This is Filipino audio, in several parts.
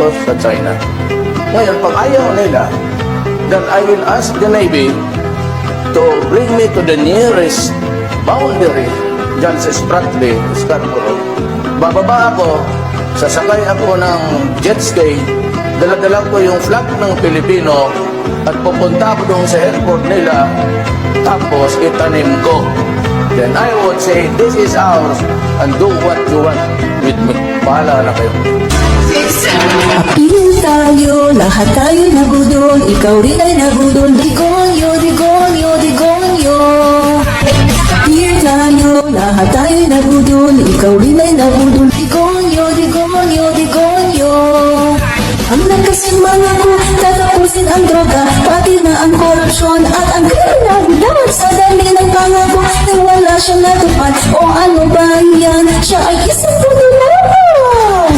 ako sa China. Ngayon, pag ayaw nila, then I will ask the Navy to bring me to the nearest boundary dyan sa Spratly, Scarborough. Bababa ako, sasakay ako ng jet ski, dala-dala ko yung flag ng Pilipino at pupunta ako doon sa airport nila, tapos itanim ko. Then I would say, this is ours and do what you want with me. Bahala na kayo. Apil tayo, lahat tayo nagudol, ikaw rin ay nagudol, degonyo, degonyo, degonyo. Apil tayo, lahat tayo nagudol, ikaw rin ay nagudol, degonyo, degonyo, degonyo. Ang nagkasimanga ko, tatapusin ang droga, pati na ang korupsyon at ang kriminalidad. Sa dami ng pangako, na wala siyang natupad, o ano ba yan? Siya ay isang puno lamang.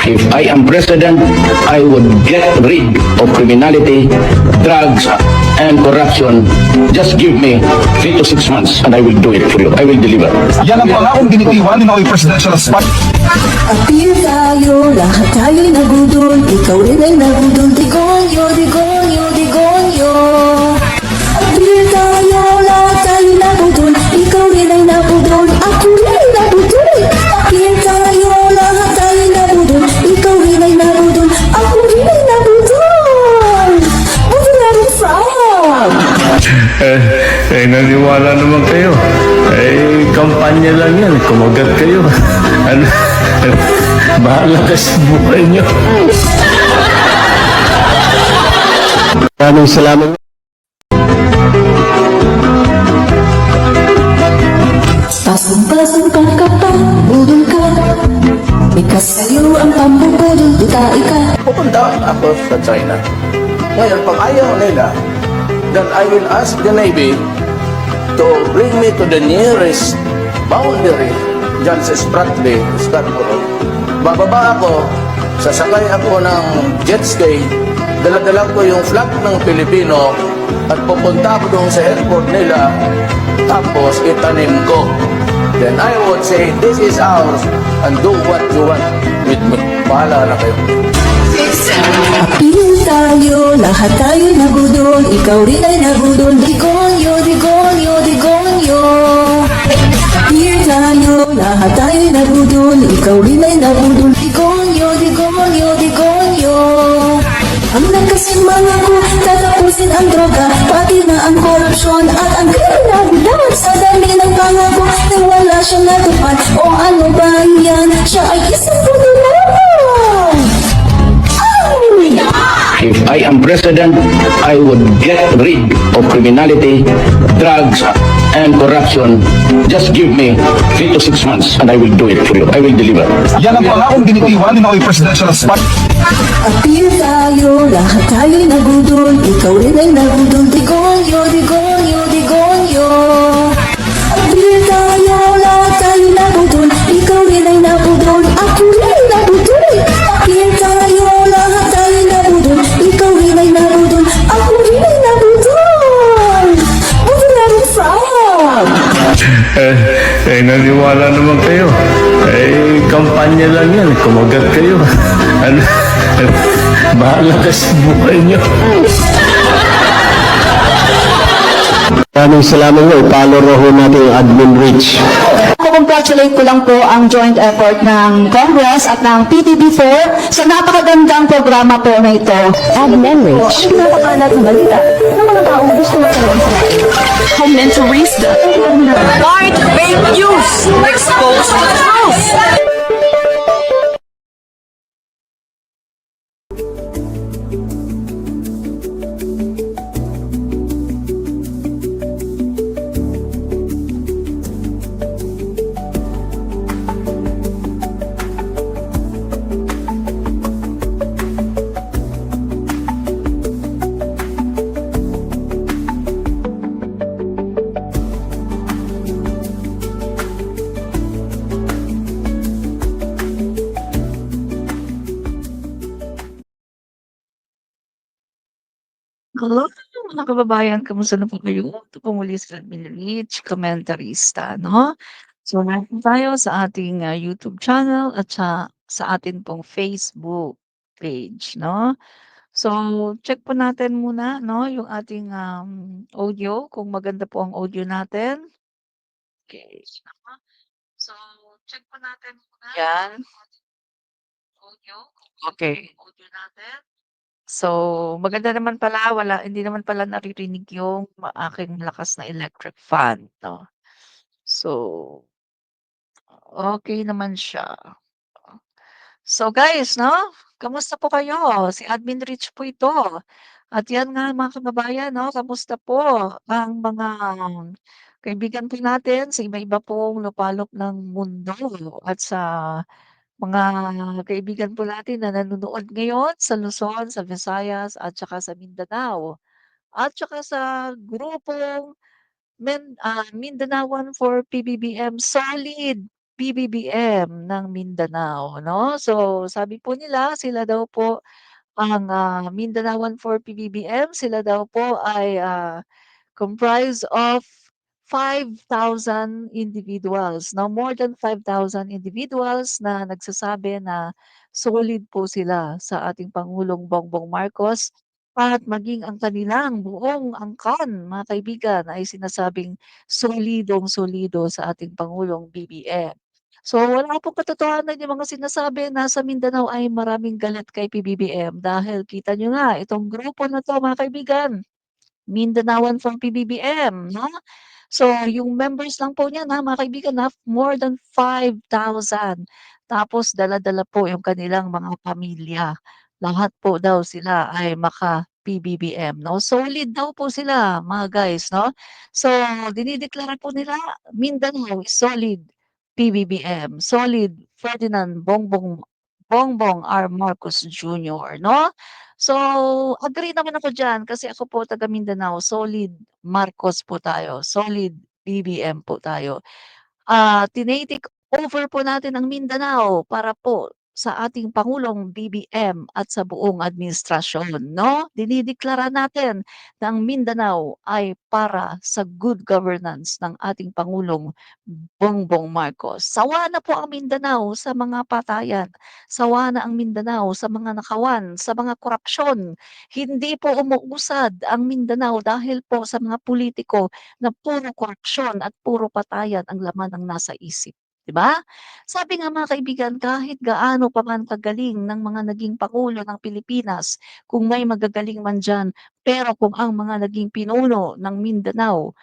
If I am president, I would get rid of criminality, drugs, and corruption. Just give me 3 to 6 months and I will do it for you. I will deliver. Yan ang pangakong binitiwan ni Noy Presidential Spot. Apil tayo, lahat tayo'y nagudol, ikaw rin ay nagudol, degonyo, degonyo, degonyo. Apil tayo, lahat tayo'y nagudol, ikaw rin ay nagudol, ako rin ay nagudol. Apil tayo, lahat tayo'y nagudol, ikaw rin ay nagudol, ako rin ay nagudol. Buti na rin from. Naniwala naman kayo. Kampanya lang yan. Kumagat kayo. Ano? Bahala ka sa buhay nyo. Maraming salamat. Pasong-pasong ka pa, budol ka. Bikas sa'yo ang pambubudol, butai ka. Pupunta ako sa China. Ngayon, pag ayaw nila, then I will ask the Navy to bring me to the nearest boundary dyan sa Spratly, Scarborough. Bababa ako, sasakay ako ng jet ski, dala-dala ko yung flag ng Pilipino at pupunta ako doon sa airport nila, tapos itanim ko. Then I would say, this is ours and do what you want with me. Bahala na kayo. Apil tayo, lahat tayo'y nagudol, ikaw rin ay nagudol, degonyo, degonyo, degonyo. Apil tayo, lahat tayo'y nagudol, ikaw rin ay nagudol, degonyo, degonyo, degonyo. Ang nagkasimanga ko, tatapusin ang droga, pati na ang korupsyon at ang kriminalidad. Sa dami ng pangako, na wala siyang natupad, o ano ba yan? Siya ay isang puno lamang. If I am president, I would get rid of criminality, drugs, and corruption. Just give me 3 to 6 months and I will do it for you. I will deliver. Yan ang pangakong binitiwan ni Noy Presidential Spot. Apil tayo, lahat tayo'y nagudol, ikaw rin ay nagudol, degonyo, degonyo, degonyo. Apil tayo, lahat tayo'y nagudol, ikaw rin ay nagudol, ako rin ay nagudol. Apil tayo, lahat tayo'y nagudol, ikaw rin ay nagudol, ako rin ay nagudol. Buti na rin from. Naniwala naman kayo. Kampanya lang yan. Kumagat kayo. Ano? Bahala ka sa buhay nyo. Maraming salamat po. I-follow ho natin yung admin reach. Congratulate ko lang po ang joint effort ng Congress at ng PTB4 sa napakagandang programa po na ito. Admin Rich. Napakalat na balita ng mga taong gusto magkaroon sa Commentarista. Fight fake news. Expose the truth. Hello, mga kababayan, kamusta na po kayo? Ito po muli si Admin Rich, komentarista, no? So, nandito tayo sa ating YouTube channel at sa sa atin pong Facebook page, no? So, check po natin muna, 'no, yung ating, audio, kung maganda po ang audio natin. Okay. So, check po natin muna. Yan. Audio. Okay. Audio natin. So, maganda naman pala, hindi naman pala naririnig yung aking malakas na electric fan, 'no. So, okay naman siya. So guys, 'no, kamusta po kayo? Si Admin Rich po ito. At 'yan nga mga kababayan, 'no, kamusta po ang mga kaibigan po natin sa iba-iba pong lupalop ng mundo at sa mga kaibigan po natin na nanonood ngayon sa Luzon, sa Visayas at saka sa Mindanao. At saka sa grupong Mindanaoan for PBBM, solid PBBM ng Mindanao, 'no? So, sabi po nila sila daw po ang, Mindanaoan for PBBM, sila daw po ay, comprised of 5,000 individuals. Now, more than 5,000 individuals na nagsasabi na solid po sila sa ating Pangulong Bongbong Marcos at maging ang kanilang buong angkan, mga kaibigan, ay sinasabing solidong-solido sa ating Pangulong BBM. So, wala pong katotohanan yung mga sinasabi na sa Mindanao ay maraming galit kay PBBM dahil kita nyo nga itong grupo na 'to, mga kaibigan, Mindanaoan from PBBM, 'no? So, yung members lang po niyan, mga kaibigan, more than 5,000. Tapos dala-dala po yung kanilang mga pamilya. Lahat po daw sila ay maka-PBBM, 'no? Solid daw po sila, mga guys, 'no? So, dinideklara po nila Mindanao is solid PBBM, solid Ferdinand Bongbong Bongbong R. Marcos Jr., 'no? So, agree naman ako diyan kasi ako po taga Mindanao, solid Marcos po tayo, solid BBM po tayo. Tine-take over po natin ang Mindanao para po sa ating Pangulong BBM at sa buong administrasyon, 'no? Dinideklara natin na ang Mindanao ay para sa good governance ng ating Pangulong Bongbong Marcos. Sawa na po ang Mindanao sa mga patayan, sawa na ang Mindanao sa mga nakawan, sa mga korapsyon. Hindi po umuusad ang Mindanao dahil po sa mga politiko na puro korupsyon at puro patayan ang laman ng nasa isip, 'di ba? Sabi nga mga kaibigan, kahit gaano pa man kagaling ng mga naging pangulo ng Pilipinas, kung may magagaling man diyan, pero kung ang mga naging pinuno ng Mindanao,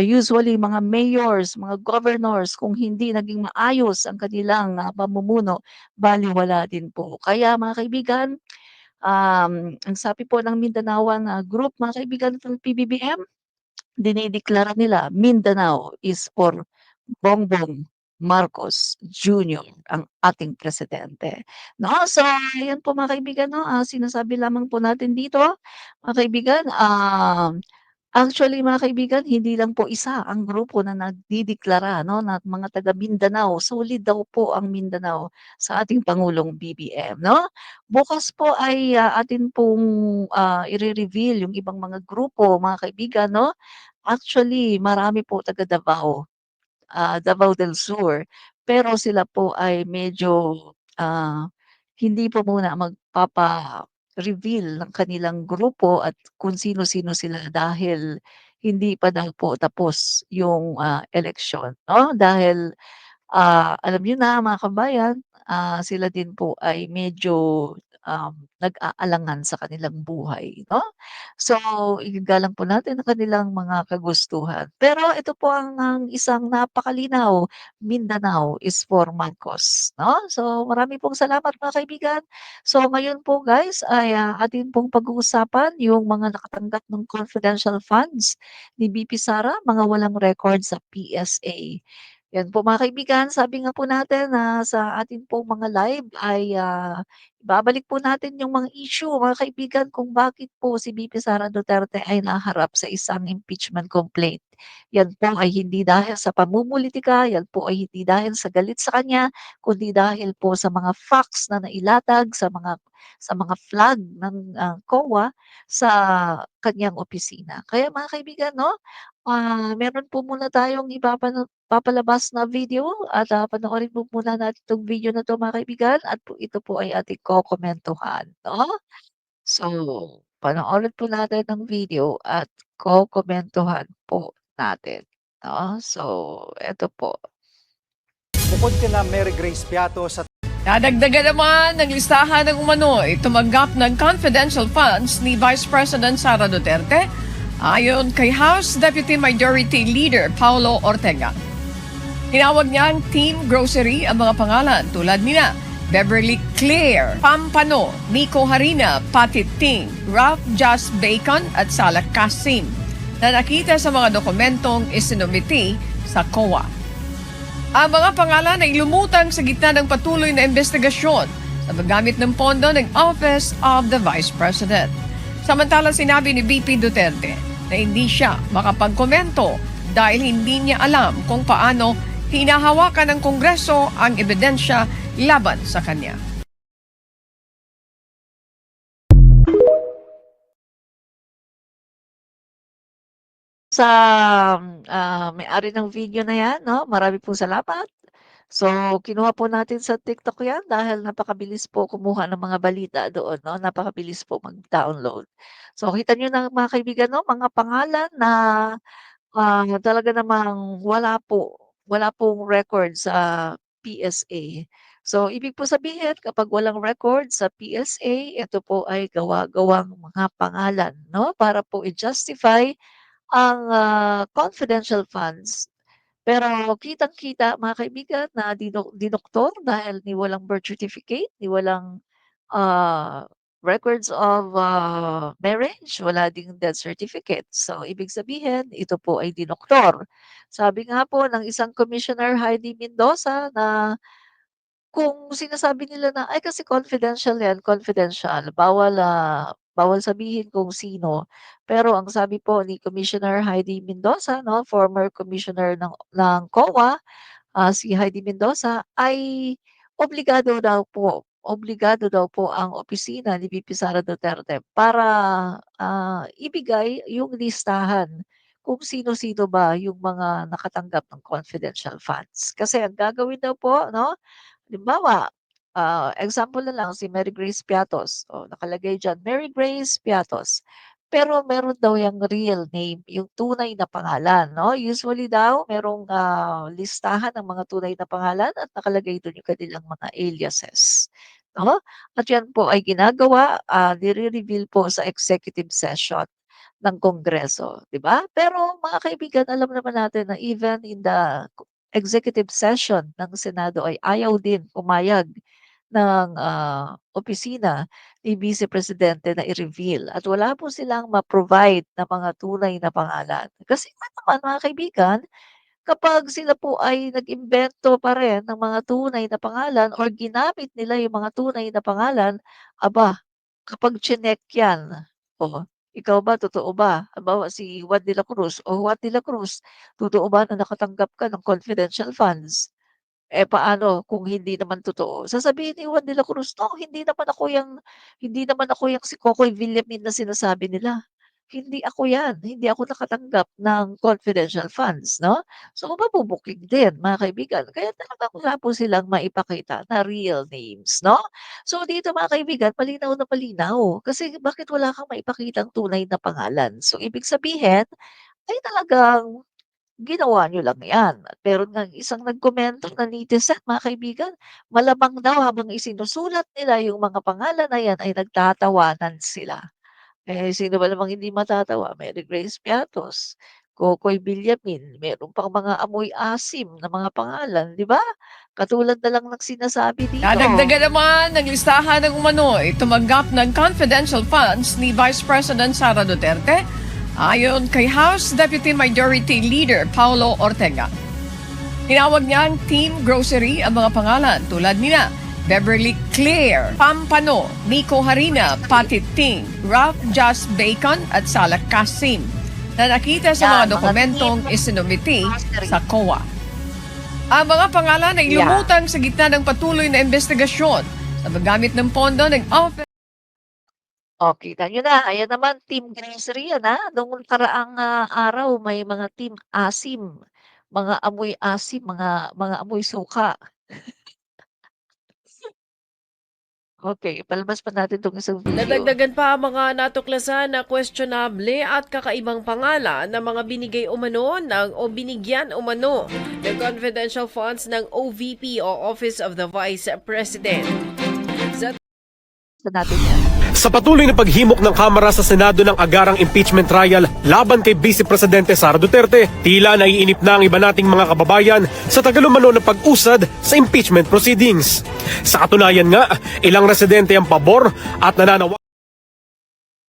usually mga mayors, mga governors, kung hindi naging maayos ang kanilang, pamumuno, balewala din po. Kaya mga kaibigan, ang sabi po ng Mindanaoan, Group, mga kaibigan ng PBBM, dinideklara nila Mindanao is for Bongbong Marcos Jr., ang ating presidente, 'no? So, ayan po mga kaibigan, 'no, sinasabi lamang po natin dito, mga kaibigan, actually mga kaibigan, hindi lang po isa ang grupo na nagdideklara, 'no, na mga taga Mindanao, solid daw po ang Mindanao sa ating Pangulong BBM, 'no? Bukas po ay, atin pong, ire-reveal yung ibang mga grupo, mga kaibigan, 'no? Actually, marami po taga Davao, Davao del Sur. Pero sila po ay medyo, ah, hindi po muna magpapa-reveal ng kanilang grupo at kung sino-sino sila dahil hindi pa daw po tapos yung, eleksyon, 'no? Dahil alam niyo na mga kabayan, sila din po ay medyo, nag-aalangan sa kanilang buhay, 'no? So, igagalang po natin ang kanilang mga kagustuhan. Pero ito po ang isang napakalinaw, Mindanao is for Marcos, 'no? So, marami pong salamat mga kaibigan. So, ngayon po guys ay, atin pong pag-uusapan yung mga nakatanggap ng confidential funds ni VP Sara, mga walang record sa PSA. Yan po mga kaibigan, sabi nga po natin na sa ating pong mga live ay, ibabalik po natin yung mga issue mga kaibigan kung bakit po si VP Sara Duterte ay naharap sa isang impeachment complaint. Yan po ay hindi dahil sa pamumulitika, yan po ay hindi dahil sa galit sa kanya, kundi dahil po sa mga facts na nailatag sa mga flag ng, COA sa kanyang opisina. Kaya mga kaibigan, 'no, meron po muna tayong papalabas na video at panoorin po muna natin itong video na 'to mga kaibigan at ito po ay ating kokomentuhan, 'no? So, panoorin po natin ang video at kokomentuhan po natin, 'no? So, eto po. Bukod kina Mary Grace Piatos at Nadagdagan naman ng listahan ng umano'y tumanggap ng confidential funds ni Vice President Sara Duterte ayon kay House Deputy Majority Leader Paulo Ortega. Tinawag niyang Team Grocery ang mga pangalan tulad nina Beverly Claire, Pampano, Nico Harina, Patty Ting, Ralph Just Bacon at Sala Kasim na nakita sa mga dokumentong isinumiti sa COA. Ang mga pangalan ay lumutang sa gitna ng patuloy na investigasyon sa paggamit ng pondo ng Office of the Vice President. Samantala sinabi ni VP Duterte na hindi siya makapagkomento dahil hindi niya alam kung paano hinahawakan ng Kongreso ang ebidensya laban sa kanya. Sa, may-ari ng video na 'yan 'no, marami pong salamat. So, kinuha po natin sa TikTok 'yan dahil napakabilis po kumuha ng mga balita doon 'no, napakabilis po mag-download. So, kita niyo na mga kaibigan 'no, mga pangalan na, talaga namang wala pong record sa PSA. So, ibig po sabihin kapag walang record sa PSA, ito po ay gawa-gawang mga pangalan 'no, para po i-justify ang, confidential funds. Pero kitang-kita mga kaibigan na dinoktor dahil ni walang birth certificate, ni walang, records of, marriage, wala ding death certificate. So, ibig sabihin ito po ay dinoktor. Sabi nga po ng isang Commissioner Heidi Mendoza na kung sinasabi nila na, "Ay kasi confidential 'yan, confidential, bawal sabihin kung sino." Pero ang sabi po ni Commissioner Heidi Mendoza 'no, former commissioner ng COA, si Heidi Mendoza ay obligado daw po ang opisina ni VP Sara Duterte para, ibigay yung listahan kung sino-sino ba yung mga nakatanggap ng confidential funds. Kasi ang gagawin daw po 'no, halimbawa, example na lang si Mary Grace Piatos, oh, nakalagay diyan, Mary Grace Piatos. Pero meron daw yang real name, yung tunay na pangalan, 'no? Usually daw merong, listahan ng mga tunay na pangalan at nakalagay dun yung kanilang mga aliases, 'no? At yan po ay ginagawa, nire-reveal po sa executive session ng Kongreso, 'di ba? Pero mga kaibigan, alam naman natin na even in the executive session ng Senado ay ayaw din pumayag ng, opisina ni Vice Presidente na i-reveal at wala po silang ma-provide na mga tunay na pangalan. Kasi nga naman mga kaibigan, kapag sila po ay nag-imbento pa rin ng mga tunay na pangalan or ginamit nila yung mga tunay na pangalan, aba, kapag tsinek yan, oh, ikaw ba, totoo ba? Halimbawa si Juan de la Cruz, o Juan de la Cruz, totoo ba na nakatanggap ka ng confidential funds? Eh, paano kung hindi naman totoo? Sasabihin ni Juan de la Cruz, "No, hindi naman ako yang si Kokoy Villamin na sinasabi nila. Hindi ako yan, hindi ako nakatanggap ng confidential funds," 'no? So, mabubuking din mga kaibigan. Kaya talagang wala po silang maipakita na real names, 'no? So, dito mga kaibigan, malinaw na malinaw. Kasi bakit wala kang maipakitang tunay na pangalan? So, ibig sabihin ay talagang ginawa niyo lang 'yan at meron ngang isang nagkomento na netizen mga kaibigan, malamang daw habang isinusulat nila yung mga pangalan na 'yan ay nagtatawanan sila. Eh, sino ba namang hindi matatawa? Mary Grace Piatos, Kokoy Villamin, meron pang mga amoy asim na mga pangalan, 'di ba? Katulad na lang ng sinasabi dito. Nadagdagan naman ng listahan ng umano'y tumanggap ng confidential funds ni Vice President Sara Duterte ayon kay House Deputy Majority Leader Paulo Ortega. Tinawag niyang Team Grocery ang mga pangalan tulad nina Beverly Claire, Pampano, Nico Harina, Patty Ting, Ralph Just Bacon at Sala Kasim na nakita sa Yan, mga mga dokumentong team isinumiti grocery. sa COA. Ang mga pangalan ay lumutang sa gitna ng patuloy na investigasyon sa paggamit ng pondo ng Office. O, kita niyo na, ayan naman Team Grocery yan, nung nakaraang, araw may mga Team Asim mga amoy asim, mga amoy suka. Okay, palabas pa natin 'tong isang video. Nadagdagan pa ang mga natuklasan na questionable at kakaibang pangalan ng mga binigay umano o binigyan umano ng confidential funds ng OVP o Office of the Vice President. Sa natin yan. Sa patuloy na paghimok ng Kamara sa Senado ng agarang impeachment trial laban kay Vice Presidente Sara Duterte, tila naiinip na ang iba nating mga kababayan sa tagalumano na pag-usad sa impeachment proceedings. Sa katunayan nga, ilang residente ang pabor at nananawa.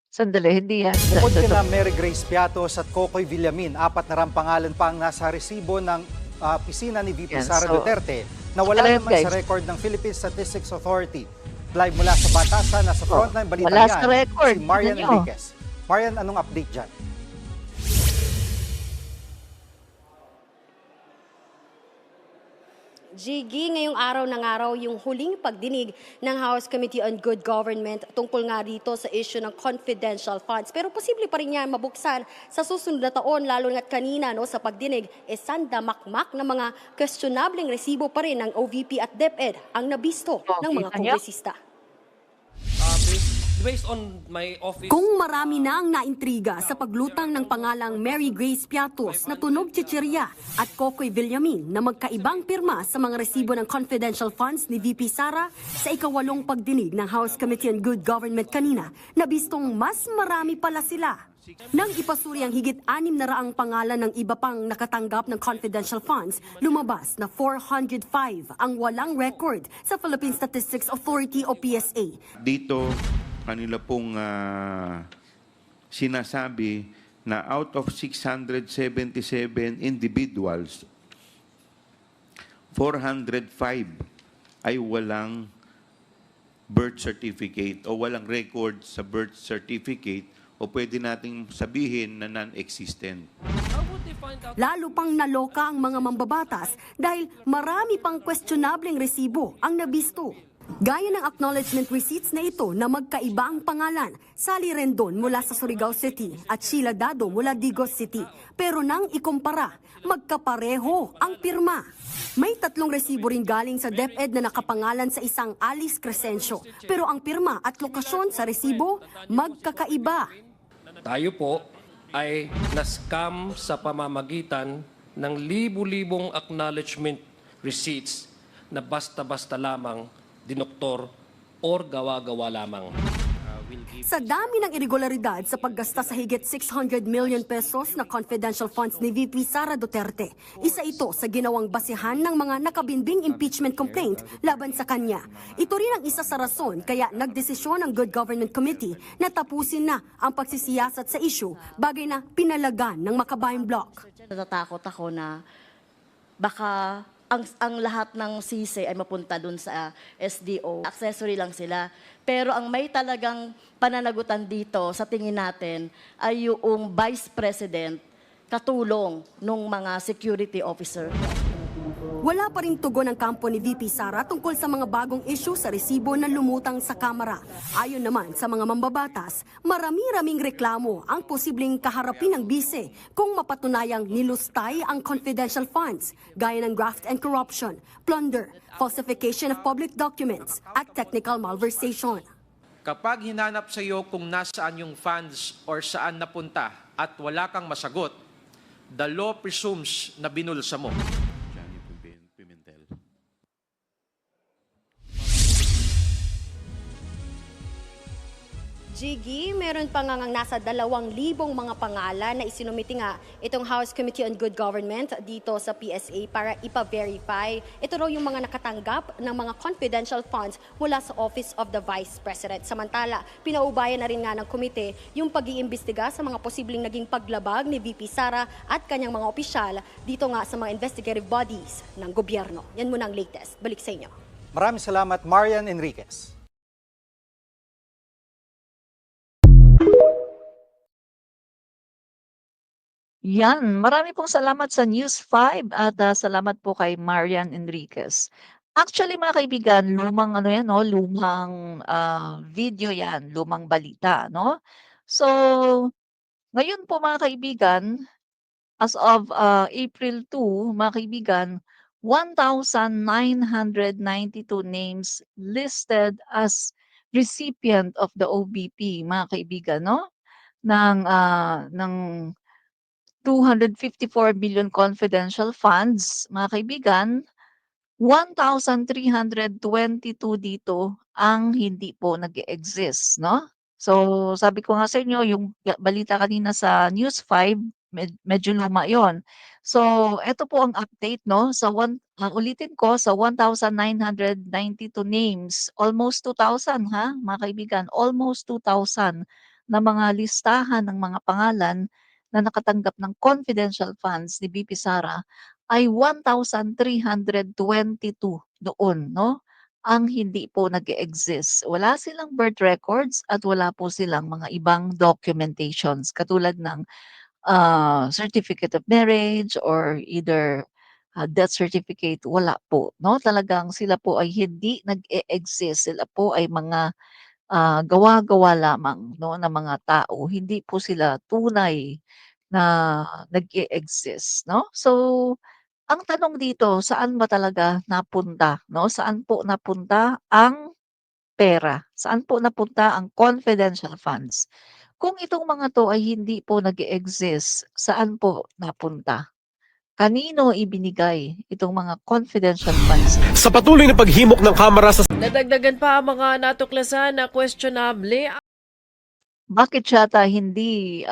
Sandali, hindi yan. Bukod kina Mary Grace Piatos at Cocoy Villamin, 4 na ram pangalan pa ang nasa resibo ng opisina ni VP Yan, Sara so, Duterte na wala alam, naman guys. sa record ng Philippine Statistics Authority. Live mula sa Batasan, nasa frontline balita wala yan, sa record. si Marian Tingnan nyo. Enriquez. Marian, anong update dyan? Jiggy, ngayong araw ng araw yung huling pagdinig ng House Committee on Good Government tungkol nga rito sa issue ng confidential funds. Pero posible pa rin yan mabuksan sa susunod na taon, lalo na't kanina sa pagdinig, sandamakmak na mga questionableng resibo pa rin ng OVP at DepEd ang nabisto ng mga kongresista. Based on my office... Kung marami na ang naintriga sa paglutang ng pangalang Mary Grace Piatos na tunog chichirya at Cocoy Villamin na magkaibang pirma sa mga resibo ng confidential funds ni VP Sara sa ikawalong pagdinig ng House Committee on Good Government kanina, nabistong mas marami pala sila. Nang ipasuri ang higit 600 pangalan ng iba pang nakatanggap ng confidential funds, lumabas na 405 ang walang record sa Philippine Statistics Authority o PSA. Dito, kanila pong sinasabi na out of 677 individuals, 405 ay walang birth certificate o walang record sa birth certificate o pwede nating sabihin na non-existent. Lalo pang naloka ang mga mambabatas dahil marami pang questionableng resibo ang nabisto. Gaya ng acknowledgement receipts na ito na magkaiba ang pangalan, Sally Rendon mula sa Surigao City at Sheila Dado mula Digos City. Pero nang ikumpara, magkapareho ang pirma. May 3 resibo rin galing sa DepEd na nakapangalan sa isang Alice Crescencio. Pero ang pirma at lokasyon sa resibo, magkakaiba. Tayo po ay na-scam sa pamamagitan ng libu-libong acknowledgement receipts na basta-basta lamang dinoktor or gawa-gawa lamang. Sa dami ng irregularidad sa paggasta sa higit 600 million pesos na confidential funds ni VP Sara Duterte, isa ito sa ginawang basihan ng mga nakabinbing impeachment complaint laban sa kanya. Ito rin ang isa sa rason kaya nagdesisyon ang Good Government Committee na tapusin na ang pagsisiyasat sa issue, bagay na pinalagan ng Makabayan Bloc. Natatakot ako na baka ang lahat ng sisi ay mapunta dun sa SDO. Accessory lang sila. Pero ang may talagang pananagutan dito sa tingin natin ay yung Vice President katulong ng mga security officer. Wala pa rin tugon ng kampo ni VP Sara tungkol sa mga bagong issue sa resibo na lumutang sa Kamara. Ayon naman sa mga mambabatas, marami-raming reklamo ang posibleng kaharapin ng bise kung mapatunayang nilustay ang confidential funds, gaya ng graft and corruption, plunder, falsification of public documents, at technical malversation. Kapag hinanap sa iyo kung nasaan yung funds or saan napunta at wala kang masagot, the law presumes na binulsa mo. Jiggy, meron pa nga nasa 2,000 mga pangalan na isinumiti nga itong House Committee on Good Government dito sa PSA para ipa-verify. Ito raw yung mga nakatanggap ng mga confidential funds mula sa Office of the Vice President. Samantala, pinaubayan na rin nga ng komite yung pag-iimbestiga sa mga posibleng naging paglabag ni VP Sara at kanyang mga opisyal dito nga sa mga investigative bodies ng gobyerno. Yan muna ang latest. Balik sa inyo. Maraming salamat, Marian Enriquez. Yan, marami pong salamat sa News 5 at salamat po kay Marian Enriquez. Actually mga kaibigan, lumang ano yan, no? Lumang video yan, lumang balita, no? So, ngayon po mga kaibigan, as of April 2, mga kaibigan, 1,992 names listed as recipient of the OBP, mga kaibigan, no? Ng 254 billion confidential funds, mga kaibigan, 1,322 dito ang hindi po nag-e-exist, no? So, sabi ko nga sa inyo, yung balita kanina sa News 5, medyo luma yon. So, eto po ang update, no? Ulitin ko, sa 1,992 names, almost 2,000 ha, mga kaibigan, almost 2,000 na mga listahan ng mga pangalan na nakatanggap ng confidential funds ni VP Sara ay 1,322 doon, no, ang hindi po nag-e-exist. Wala silang birth records at wala po silang mga ibang documentations katulad ng, certificate of marriage or either, death certificate, wala po, 'no. Talagang sila po ay hindi nag-e-exist. Sila po ay mga, gawa-gawa lamang, 'no, ng mga tao. Hindi po sila tunay na nag-e-exist, 'no. So, ang tanong dito, saan ba talaga napunta, 'no? Saan po napunta ang pera? Saan po napunta ang confidential funds? Kung itong mga 'to ay hindi po nag-e-exist, saan po napunta? Kanino ibinigay itong mga confidential funds? Sa patuloy na paghimok ng Kamara sa Nadagdagan pa ang mga natuklasan na questionable Bakit yata hindi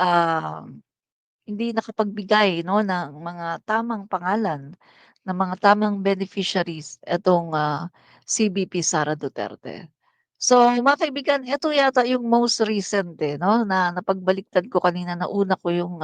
nakapagbigay, 'no, ng mga tamang pangalan, ng mga tamang beneficiaries itong, si VP Sara Duterte. So, mga kaibigan, ito yata yung most recent, no, na napagbaliktad ko kanina. Nauna ko yung,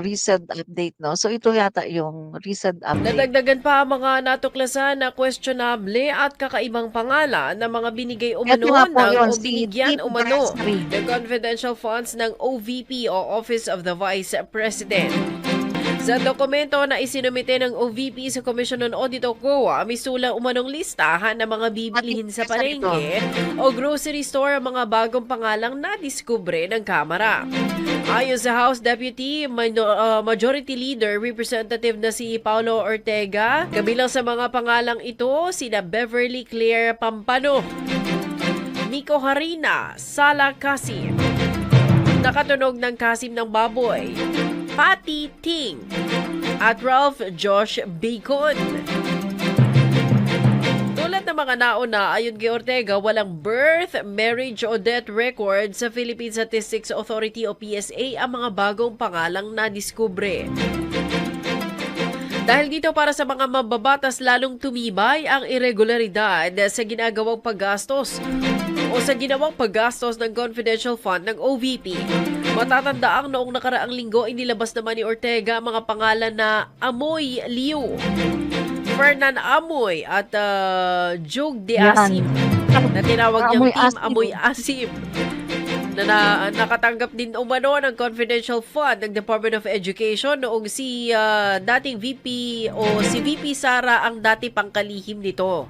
recent update, 'no. So, ito yata yung recent update. Nadagdagan pa ang mga natuklasan na questionable at kakaibang pangalan ng mga binigay Eto umano nga po ng yun, o si binigyan Tim umano Brasserie. ng confidential funds ng OVP o Office of the Vice President. Sa dokumento na isinumite ng OVP sa Commission on Audit o COA, may sulang umanong listahan ng mga bibilihin sa palengke o grocery store ang mga bagong pangalang nadiskubre ng Kamara. Ayon sa House Deputy Majority Leader Representative na si Paulo Ortega, kabilang sa mga pangalang ito sina Beverly Claire Pampano, Nico Harina, Sala Kasim, nakatunog ng Kasim ng Baboy, Patty Ting, at Ralph Josh Bacon. Tulad ng mga nauna, ayon kay Ortega, walang birth, marriage o death record sa Philippine Statistics Authority o PSA ang mga bagong pangalang nadiskubre. Dahil dito, para sa mga mababatas, lalong tumibay ang irregularidad sa ginagawang paggastos o sa ginawang paggastos ng confidential fund ng OVP. Matatandaang noong nakaraang linggo, inilabas naman ni Ortega ang mga pangalan na Amoy Liu, Fernan Amoy at Jug de Asim na tinawag niyang Team Amoy Asim na nakatanggap din umano ng confidential fund ng Department of Education noong si dating VP o si VP Sara ang dati pangkalihim nito.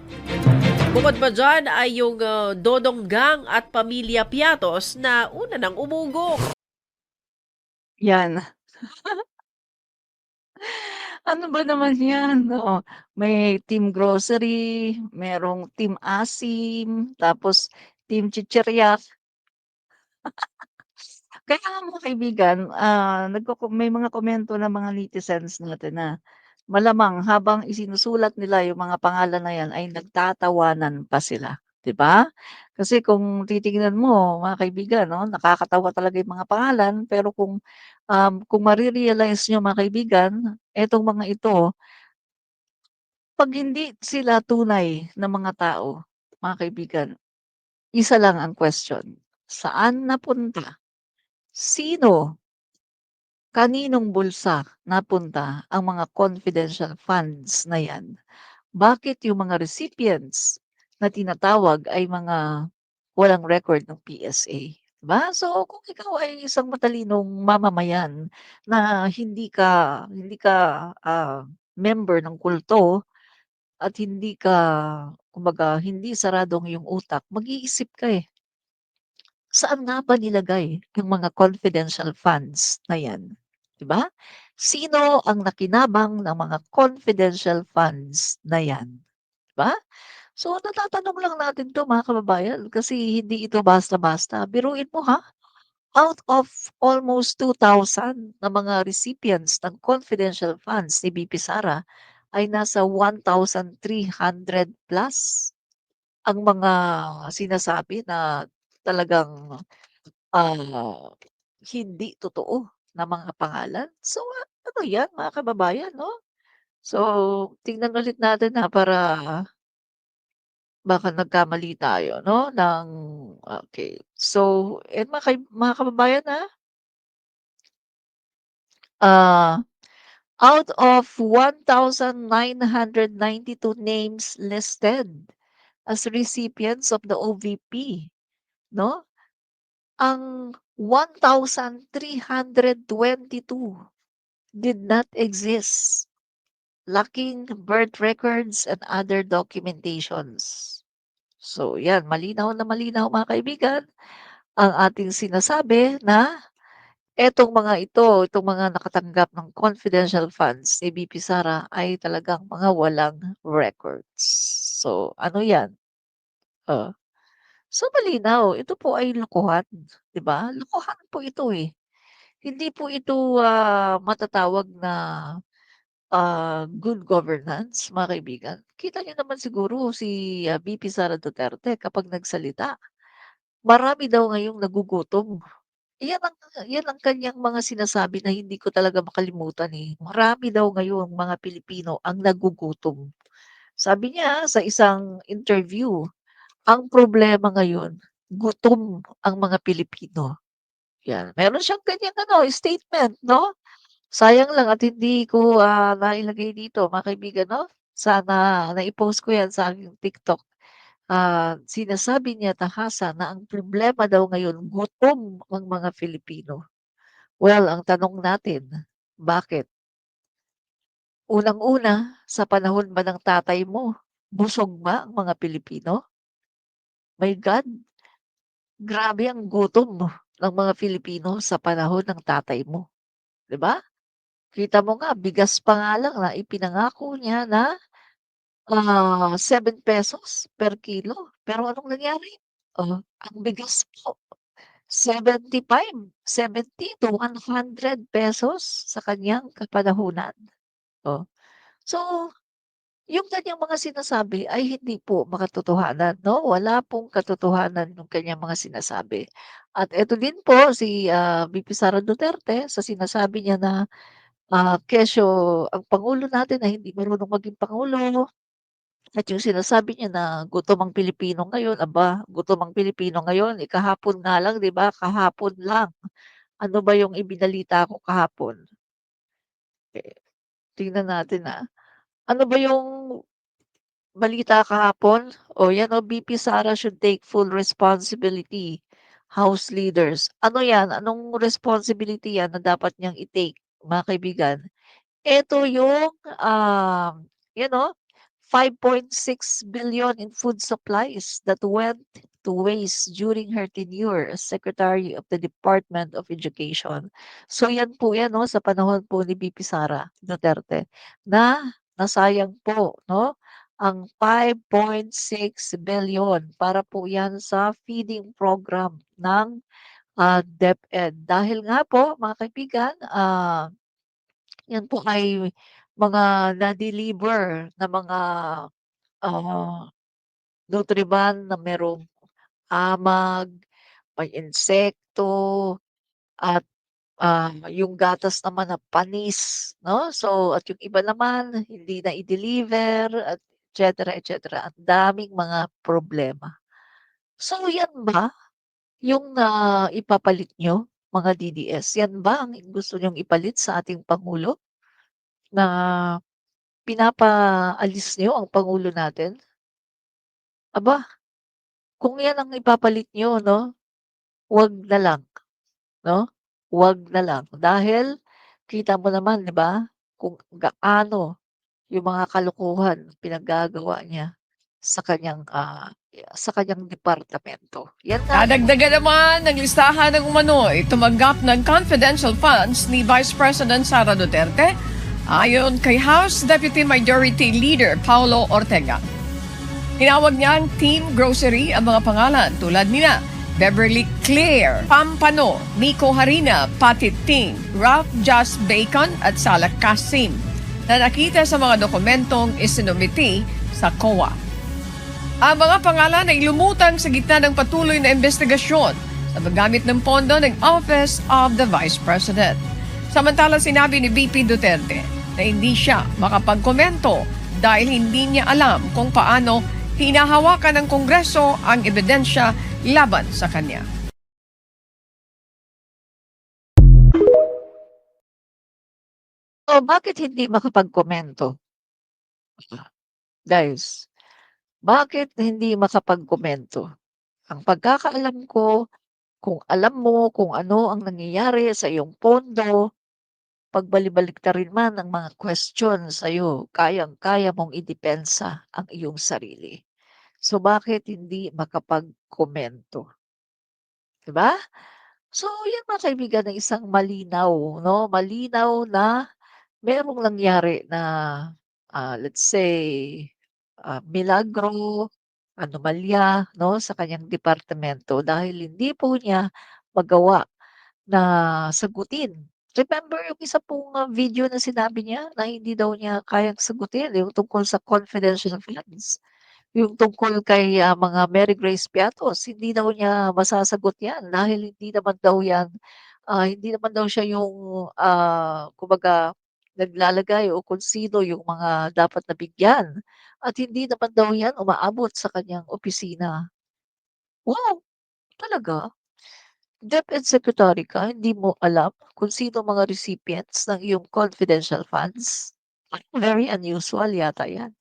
Bukod pa dyan ay yung Dodong Gang at Pamilya Piatos na una nang umugong. Yan. Ano ba naman yan? Oo, may Team Grocery, merong Team Asim, tapos Team Chichirya. Kaya nga mga kaibigan, may mga komento ng mga netizens natin na malamang habang isinusulat nila yung mga pangalan na yan ay nagtatawanan pa sila, 'di ba? Kasi kung titingnan mo mga kaibigan, 'no, nakakatawa talaga yung mga pangalan, pero kung mare-realize niyo mga kaibigan, etong mga ito, 'pag hindi sila tunay na mga tao, mga kaibigan, isa lang ang question, saan napunta? Sino, kaninong bulsa napunta ang mga confidential funds na yan? Bakit yung mga recipients na tinatawag ay mga walang record ng PSA, 'di ba? So, kung ikaw ay isang matalinong mamamayan na hindi ka, member ng kulto at hindi ka, kumbaga, hindi sarado ang iyong utak, mag-iisip ka, eh. Saan nga ba nilagay yung mga confidential funds na yan? 'Di ba? Sino ang nakinabang ng mga confidential funds na yan? 'Di ba? So, natatanong lang natin 'to mga kababayan kasi hindi ito basta-basta. Biruin mo ha, out of almost 2,000 na mga recipients ng confidential funds ni VP Sara ay nasa 1,300 plus ang mga sinasabi na talagang, ah, hindi totoo na mga pangalan. So, ano 'yan mga kababayan 'no? So, tingnan ulit natin, para baka nagkamali tayo 'no ng okey. So, mga kababayan, ah, out of 1,992 names listed as recipients of the OVP 'no, ang 1,322 did not exist, lacking birth records and other documentations. So 'yan, malinaw na malinaw mga kaibigan ang ating sinasabi na itong mga nakatanggap ng confidential funds ni VP Sara ay talagang mga walang records. So ano 'yan, oh, so malinaw ito po ay lokohan, 'di ba? Lokohan po ito, eh. Hindi po ito, matatawag na, good governance mga kaibigan. Kita niyo naman siguro si, VP Sara Duterte kapag nagsalita, marami daw ngayong nagugutom. Yan ang yan ang kanyang mga sinasabi na hindi ko talaga makalimutan, eh. Marami daw ngayong mga Pilipino ang nagugutom. Sabi niya sa isang interview, ang problema ngayon, gutom ang mga Pilipino. Yan, meron siyang ganyang statement 'no? Sayang lang at hindi ko, nailagay dito mga kaibigan 'no? Sana nai-post ko yan sa aking TikTok. Sinasabi niya tahasa na ang problema daw ngayon gutom ang mga Filipino. Well, ang tanong natin, bakit? Unang-una, sa panahon ba ng tatay mo, busog ba ang mga Pilipino? My God, grabe ang gutom ng mga Filipino sa panahon ng tatay mo, 'di ba? Kita mo nga bigas pa nga lang na ipinangako niya na, ₱7 per kilo. Pero anong nangyari? Oh, ang bigas po 75, 70 to ₱100 sa kanyang kapanahunan. Oh, so yung kanyang mga sinasabi ay hindi po makatotohanan 'no, wala pong katotohanan yung kanyang mga sinasabi. At eto din po si, VP Sara Duterte sa sinasabi niya na, kesyo ang pangulo natin ay hindi marunong maging pangulo at yung sinasabi niya na gutom ang Pilipino ngayon, aba, gutom ang Pilipino ngayon, kahapon nga lang 'di ba, kahapon lang. Ano ba yung ibinalita ko kahapon? Eh, tingnan natin, ano ba yung balita kahapon? O yan VP Sara should take full responsibility, House leaders. Ano yan? Anong responsibility yan na dapat niyang i-take, mga kaibigan? Ito yung, you know, 5.6 billion in food supplies that went to waste during her tenure as Secretary of the Department of Education. So yan po yan 'no, sa panahon po ni VP Sara Duterte na nasayang po 'no, ang 5.6 billion para po yan sa feeding program ng, DepEd. Dahil nga po mga kaibigan, yan po ay mga na-deliver na mga, ah, Nutriban na merong amag, may insekto at, yung gatas naman na panis 'no. So at yung iba naman hindi na i-deliver at et cetera. Ang daming mga problema. So yan ba yung ipapalit niyo mga DDS? Yan ba ang gusto niyong ipalit sa ating pangulo? Na pinapaalis niyo ang pangulo natin? Aba, kung 'yan ang ipapalit niyo 'no, 'wag na lang 'no, 'wag na lang. Dahil kita mo naman 'di ba, kung gaano yung mga kalokohan pinaggagawa niya sa kanyang departamento. Yan nga Nadagdagan naman ng listahan ng umano'y tumanggap ng confidential funds ni Vice President Sara Duterte ayon kay House Deputy Majority Leader Paulo Ortega. Tinawag niyang Team Grocery ang mga pangalan tulad nina Beverly Claire, Pampano, Nico Harina, Patty Ting, Ralph Just Bacon at Salak Kasim na nakita sa mga dokumentong isinumiti sa COA. Ang mga pangalan ay lumutang sa gitna ng patuloy na investigasyon sa paggamit ng pondo ng Office of the Vice President. Samantala sinabi ni VP Duterte na hindi siya makapagkomento dahil hindi niya alam kung paano hinahawakan ng Kongreso ang ebidensya laban sa kanya. So, bakit hindi makapagkomento? Guys, bakit hindi makapagkomento? Ang pagkakaalam ko, kung alam mo kung ano ang nangyayari sa iyong pondo, pagbalibalik-tarin man ang mga question sa'yo, kayang-kaya mong idepensa ang iyong sarili. So, bakit hindi makapagkomento? 'Di ba? So, yan mga kaibigan ay isang malinaw, no? Malinaw na merong nangyari na, let's say, milagro, anomalya, no, sa kanyang departamento dahil hindi po niya magawa na sagutin. Remember yung isa pong, video na sinabi niya na hindi daw niya kayang sagutin, yung tungkol sa confidential funds. Yung tungkol kay, mga Mary Grace Piatos, hindi daw niya masasagot 'yan dahil hindi naman daw siya yung, kumbaga naglalagay o kung sino yung mga dapat na bigyan at hindi naman daw 'yan umaabot sa kanyang opisina. Wow! Talaga? DepEd Secretary ka, hindi mo alam kung sino mga recipients ng iyong confidential funds? Very unusual yata 'yan.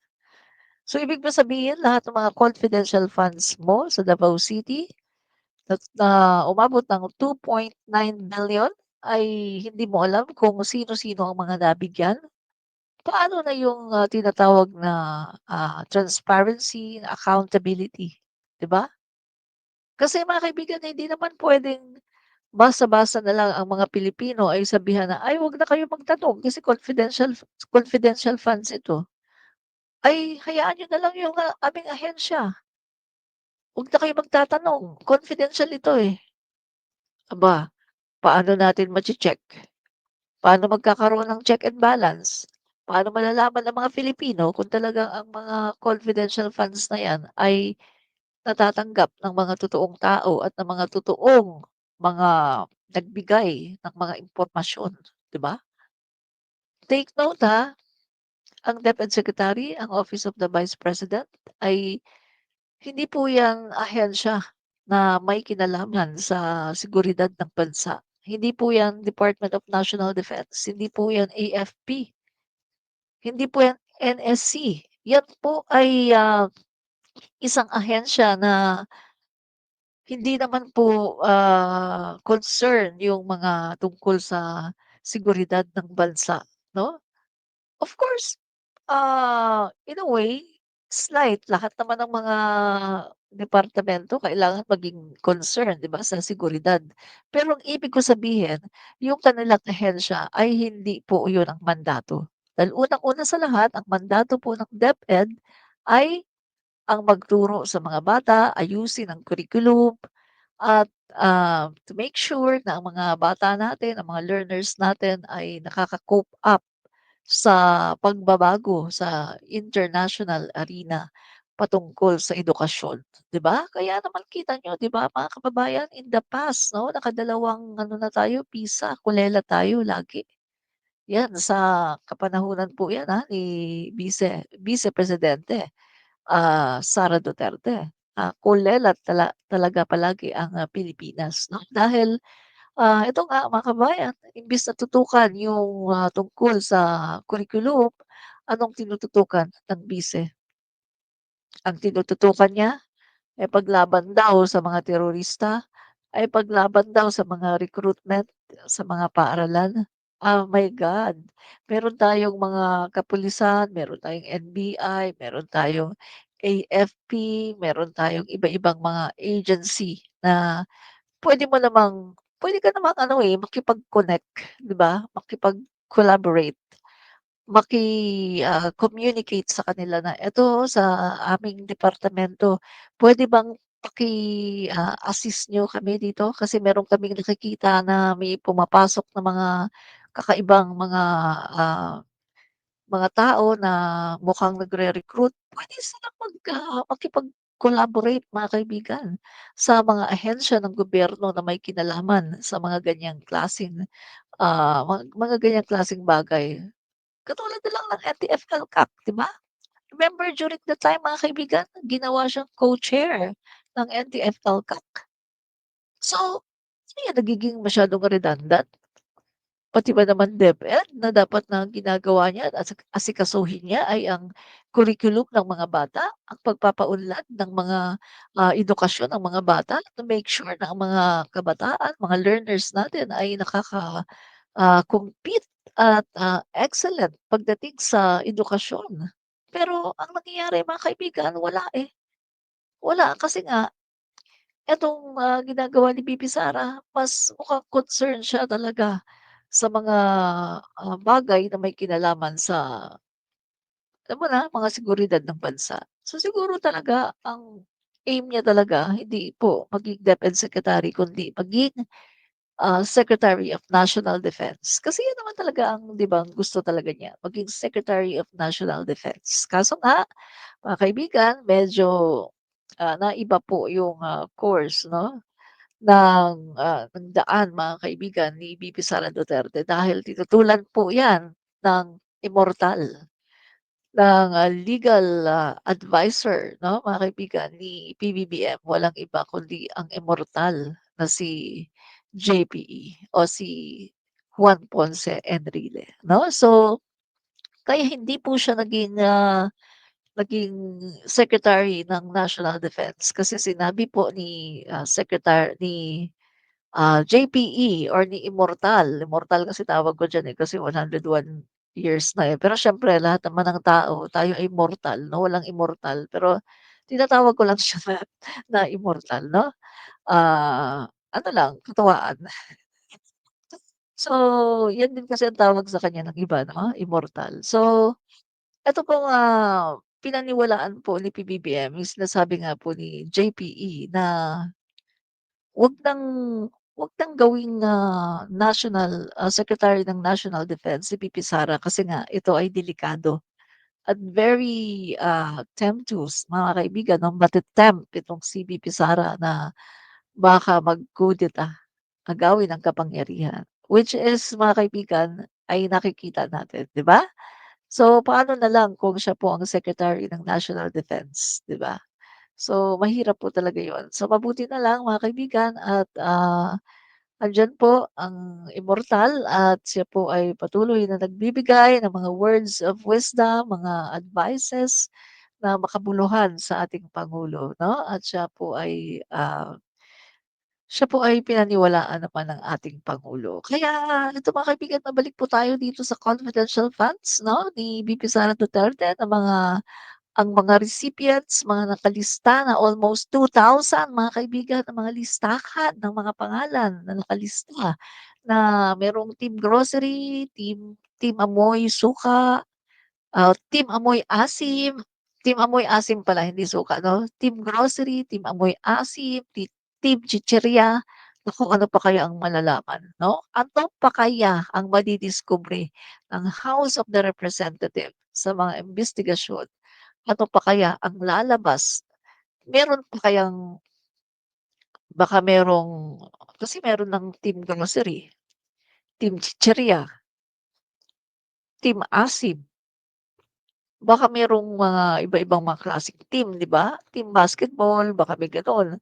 So, ibig ba sabihin lahat ng mga confidential funds mo sa Davao City na umabot ng 2.9 billion ay hindi mo alam kung sino-sino ang mga nabigyan? Paano na yung, tinatawag na, transparency, accountability, 'di ba? Kasi mga kaibigan, hindi naman puwedeng basta-basta na lang ang mga Pilipino ay sabihan na, "Ay, wag na kayo magtanong kasi confidential funds ito." Ay, hayaan niyo na lang yung, aming ahensya. Huwag na kayong magtatanong, confidential ito, eh. Aba, paano natin mache-check? Paano magkakaroon ng check and balance? Paano malalaman ng mga Filipino kung talagang ang mga confidential funds na 'yan ay natatanggap ng mga totoong tao at ng mga totoong mga nagbigay ng mga impormasyon, 'di ba? Take note, ang DepEd Secretary, ang Office of the Vice President ay hindi po 'yan ahensya na may kinalaman sa seguridad ng bansa. Hindi po 'yan Department of National Defense, hindi po 'yan AFP, hindi po 'yan NSC. 'Yan po ay, isang ahensya na hindi naman po, concern yung mga tungkol sa seguridad ng bansa, 'no? Of course, in a way, slight. Lahat naman ng mga departamento kailangan maging concerned, 'di ba, sa seguridad. Pero ang ibig ko sabihin, yung kanilang ahensya ay hindi po yun ang mandato. Dahil unang-una sa lahat, ang mandato po ng DepEd ay ang magturo sa mga bata, ayusin ang curriculum, at, to make sure na ang mga bata natin, ang mga learners natin ay nakaka-cope up sa pagbabago sa international arena patungkol sa edukasyon, 'di ba? Kaya naman kita niyo, 'di ba, mga kababayan, in the past, 'no, nakadalawang ano na tayo, PISA, kulela tayo lagi. 'Yan sa kapanahunan po 'yan, ni Vice Presidente, Sara Duterte. Kulela talaga palagi ang, Pilipinas, 'no? Dahil, ito nga mga kababayan, imbes na tutukan yung, tungkol sa curriculum, anong tinututukan ng Vice? Ang tinututukan niya ay paglaban daw sa mga terorista, ay paglaban daw sa mga recruitment sa mga paaralan. My God! Meron tayong mga kapulisan, meron tayong NBI, meron tayong AFP, meron tayong iba-ibang mga agency na puwede ka namang ano, makipag-connect, 'di ba? Makipag-collaborate, communicate sa kanila na, "Eto sa aming departamento, puwede bang assist niyo kami dito kasi meron kaming nakikita na may pumapasok na kakaibang mga tao na mukhang nagre-recruit." Puwede silang makipag-collaborate mga kaibigan, sa mga ahensya ng gobyerno na may kinalaman sa mga ganiyang klaseng, mga ganiyang klaseng bagay. Katulad na lang ng NTF-ELCAC, 'di ba? Remember during the time mga kaibigan, ginawa siyang co-chair ng NTF-ELCAC. So, hindi yan nagiging masyadong redundant? Pati ba naman DepEd na dapat na ginagawa niya at asikasuhin niya ay ang curriculum ng mga bata, ang pagpapaunlad ng mga, edukasyon ng mga bata to make sure na ang mga kabataan, mga learners natin ay compete at, excellent pagdating sa edukasyon. Pero ang nangyayari mga kaibigan wala, wala kasi nga etong, ginagawa ni VP Sara mas mukhang concern siya talaga sa mga, bagay na may kinalaman sa alam mo na, mga seguridad ng bansa. So, siguro talaga ang aim niya talaga hindi po maging DepEd Secretary kundi maging, Secretary of National Defense. Kasi 'yan naman talaga ang 'di ba, ang gusto talaga niya, maging Secretary of National Defense. Kaso nga, mga kaibigan, medyo, naiba po yung, course 'no, ng daan mga kaibigan ni VP Sara Duterte dahil tinutulan po 'yan ng immortal, ng, legal, adviser 'no, mga kaibigan ni PBBM. Walang iba kundi ang immortal na si JPE o si Juan Ponce Enrile 'no. So, kaya hindi po siya naging Secretary ng National Defense kasi sinabi po ni, JPE or ni Immortal kasi tawag ko diyan, kasi 101 years na, Pero siyempre lahat naman ng tao, tayo ay mortal 'no, walang immortal. Pero tinatawag ko lang siya na immortal 'no, ano lang, katawaan. So, 'yan din kasi ang tawag sa kanya ng iba 'no, immortal. So, eto pong, pinaniwalaan po ni PBBM, yung sinasabi nga po ni JPE na wag nang wag nang gawing, Secretary ng National Defense si VP Sara kasi nga ito ay delikado at very, temptus mga kaibigan 'no, mate-tempt itong si VP Sara na baka magkudeta, agawin ang kapangyarihan. Which is mga kaibigan ay nakikita natin, 'di ba? So, paano na lang kung siya po ang Secretary ng National Defense, 'di ba? So, mahirap po talaga 'yun. So, mabuti na lang mga kaibigan at, andiyan po ang immortal at siya po ay patuloy na nagbibigay ng mga words of wisdom, mga advices na makabuluhan sa ating pangulo 'no, at siya po ay pinaniwalaan naman ng ating pangulo. Kaya ito mga kaibigan, mabalik po tayo dito sa confidential funds 'no, ni VP Sara Duterte na ang mga recipients, mga nakalista na almost 2,000 mga kaibigan, ang mga listahan ng mga pangalan na nakalista na merong Team Grocery, Team Amoy Suka, Team Amoy Asim, Team Amoy Asim pala hindi suka 'no, Team Grocery, Team Amoy Asim, Team Chichirya. Naku, ano pa kaya ang malalaman 'no? Ano pa kaya ang madidiskubre ng House of the Representative sa mga imbestigasyon? Ano pa kaya ang lalabas? Meron pa kayang baka merong kasi meron ng Team Grocery, Team Chichirya, Team Asim. Baka merong mga iba-ibang mga klaseng team, 'di ba? Team basketball, baka may gano'n.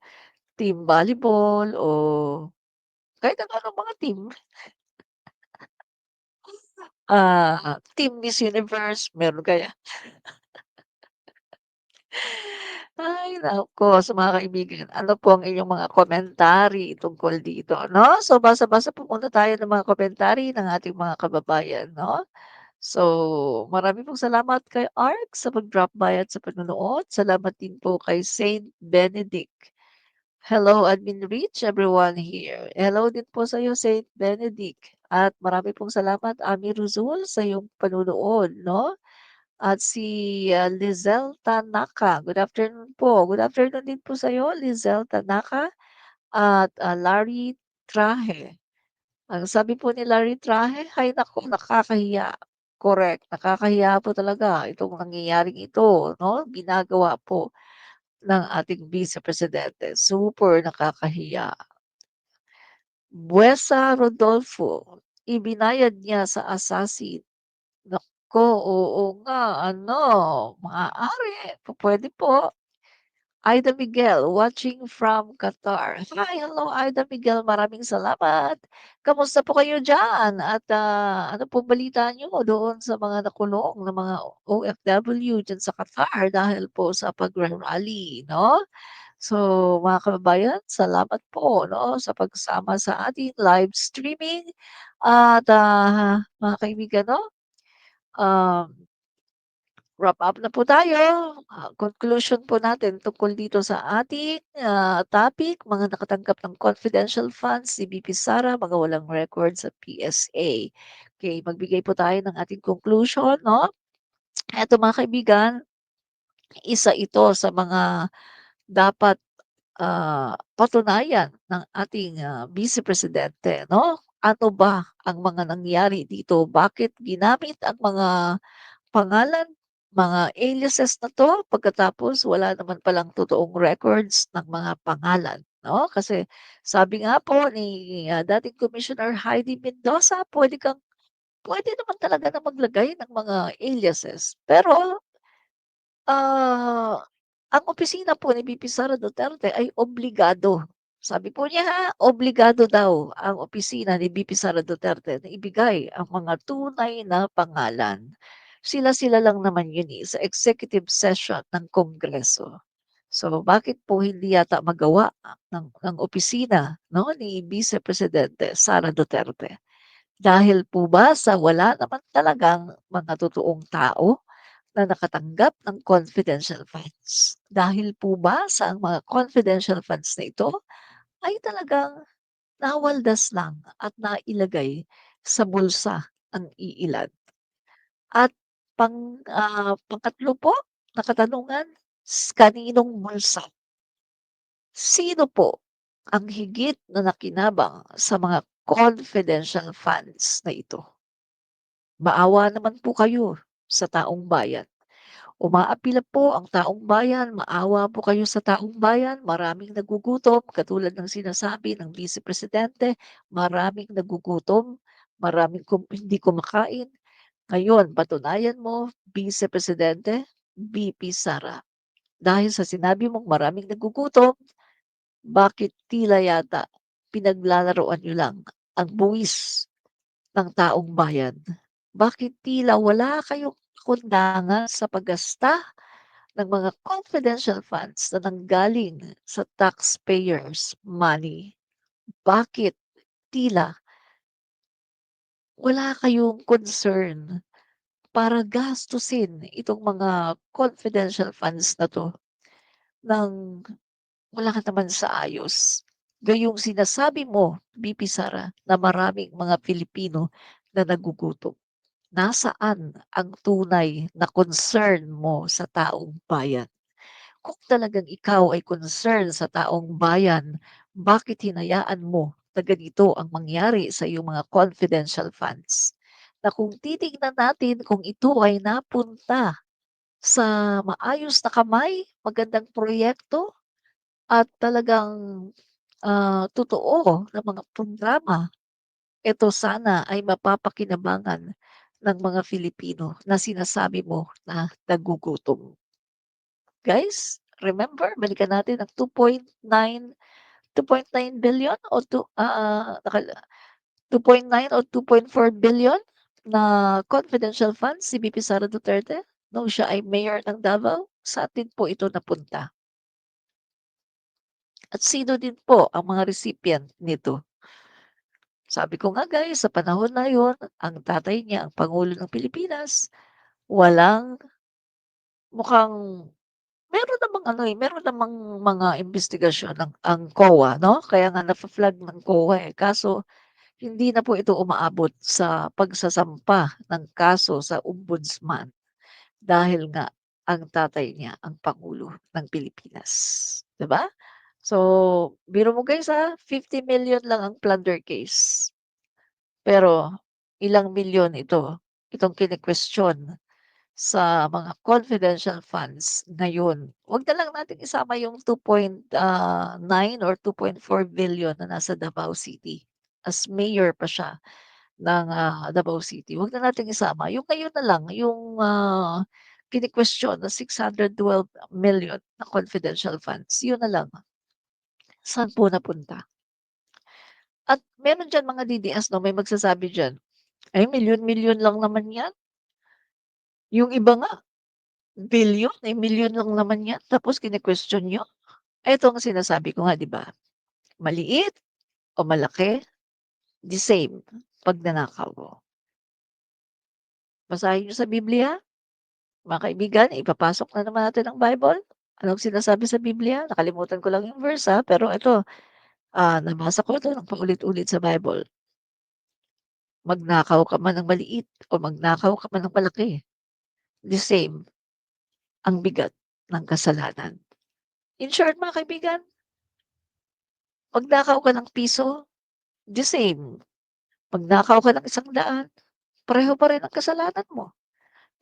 Team volleyball o kahit ano-anong mga team. Team Miss Universe, meron kaya? Ay naku, so mga kaibigan, ano po ang inyong mga komentary tungkol dito 'no? So basa-basa po muna tayo ng mga komentary ng ating mga kababayan 'no? So, marami pong salamat kay Ark sa pag-drop by at sa panonood. Salamat din po kay Saint Benedict. Hello, Admin Rich, everyone here. Hello din po sa iyo, Saint Benedict. At marami pong salamat, Ami Ruzul, sa iyong panunood, no? At si Lizelle Tanaka. Good afternoon po. Good afternoon din po sa iyo, Lizelle Tanaka. At Larry Trahe. Ang sabi po ni Larry Trahe, "Hay naku, nakakahiya." Correct, nakakahiya po talaga itong nangyayaring ito, 'no, ginagawa po ng ating Vice Presidente. Super nakakahiya. Buesa Rodolfo, ibinayad niya sa assassin. Naku, oo nga, ano, maaari, pupuwede po. Ida Miguel, watching from Qatar. Hi, hello Ida Miguel, maraming salamat. Kamusta po kayo diyan? At, ano pong balita niyo doon sa mga nakulong na mga OFW diyan sa Qatar dahil po sa pagra-rally, 'no? So, mga kababayan, salamat po, 'no, sa pagsama sa ating live streaming at, mga kaibigan, 'no, um wrap up na po tayo. Conclusion po natin tungkol dito sa ating, topic, mga nakatanggap ng confidential funds si VP Sara, mga walang record sa PSA. Okay, magbigay po tayo ng ating conclusion, 'no? Eto mga kaibigan, isa ito sa mga dapat, patunayan ng ating, Vice Presidente, 'no? Ano ba ang mga nangyari dito? Bakit ginamit ang mga pangalan, mga aliases na 'to, pagkatapos wala naman palang totoong records ng mga pangalan, 'no? Kasi sabi nga po ni, dating Commissioner Heidi Mendoza, puwede naman talaga na maglagay ng mga aliases. Pero, ah, ang opisina po ni VP Sara Duterte ay obligado. Sabi po niya, obligado daw ang opisina ni VP Sara Duterte na ibigay ang mga tunay na pangalan. Sila-sila lang naman yun, sa executive session ng Kongreso. So, bakit po hindi yata magawa ng opisina, 'no, ni Vice Presidente Sara Duterte? Dahil po ba sa wala naman talagang mga totoong tao na nakatanggap ng confidential funds? Dahil po ba sa ang mga confidential funds na ito ay talagang nawaldas lang at nailagay sa bulsa ng iilan? At pangatlo po na katanungan, kaninong bulsa? Sino po ang higit na nakinabang sa mga confidential funds na ito? Maawa naman po kayo sa taong bayan. Umaapila po ang taong bayan, maawa po kayo sa taong bayan, maraming nagugutom katulad ng sinasabi ng Vice Presidente, maraming nagugutom, maraming hindi kumakain. Ngayon, patunayan mo, Vice Presidente, VP Sara. Dahil sa sinabi mong maraming nagugutom, bakit tila yata pinaglalaroan niyo lang ang buwis ng taong bayan? Bakit tila wala kayong kundangan sa paggasta ng mga confidential funds na nanggaling sa taxpayers' money? Bakit tila wala kayong concern para gastusin itong mga confidential funds na 'to ng wala ka naman sa ayos? Gayong sinasabi mo, VP Sara, na maraming mga Pilipino na nagugutom. Nasaan ang tunay na concern mo sa taong bayan? Kung talagang ikaw ay concern sa taong bayan, bakit hinayaan mo na ganito ang mangyari sa iyong mga confidential funds? Na kung titignan natin kung ito ay napunta sa maayos na kamay, magandang proyekto at talagang, totoo na mga programa, ito sana ay mapapakinabangan ng mga Filipino na sinasabi mo na nagugutom. Guys, remember, balikan natin ang 2.9 billion o 2.9 o 2.4 billion na confidential funds si VP Sara Duterte nung siya ay mayor ng Davao. Saan din po ito napunta? At sino din po ang mga recipient nito? Sabi ko nga guys, sa panahon na yun, ang tatay niya, ang Pangulo ng Pilipinas, walang mukhang meron namang ano, meron namang mga investigasyon ang COA 'no, kaya nga nafa-flag ng COA, kaso hindi na po ito umaabot sa pagsasampa ng kaso sa ombudsman dahil nga ang tatay niya ang Pangulo ng Pilipinas, 'di ba? So, biro mo guys, 50 million lang ang plunder case. Pero ilang milyon itong kine-question sa mga confidential funds ngayon. Wag na lang nating isama yung 2.9 or 2.4 billion na nasa Davao City. As mayor pa siya ng, Davao City, wag na nating isama. Yung ngayon na lang, yung, kine-question na 612 million na confidential funds, yun na lang. Saan po napunta? At meron diyan mga DDS 'no, may magsasabi diyan, "Ay milyon-milyon lang naman 'yan." Yung iba nga bilyon, milyon lang naman 'yan tapos kine-question niyo? Eto ang sinasabi ko nga 'di ba, maliit o malaki, the same pagnanakaw. Basahin niyo sa Biblia, mga kaibigan, ipapasok na naman natin ang Bible. Anong sinasabi sa Biblia? Nakalimutan ko lang yung verse, pero ito, nabasa ko ito ng paulit-ulit sa Bible. Magnakaw ka man ng maliit o magnakaw ka man ng malaki, the same ang bigat ng kasalanan. In short mga kaibigan, magnakaw ka ng piso, the same. Magnakaw ka ng 100, pareho pa rin ang kasalanan mo.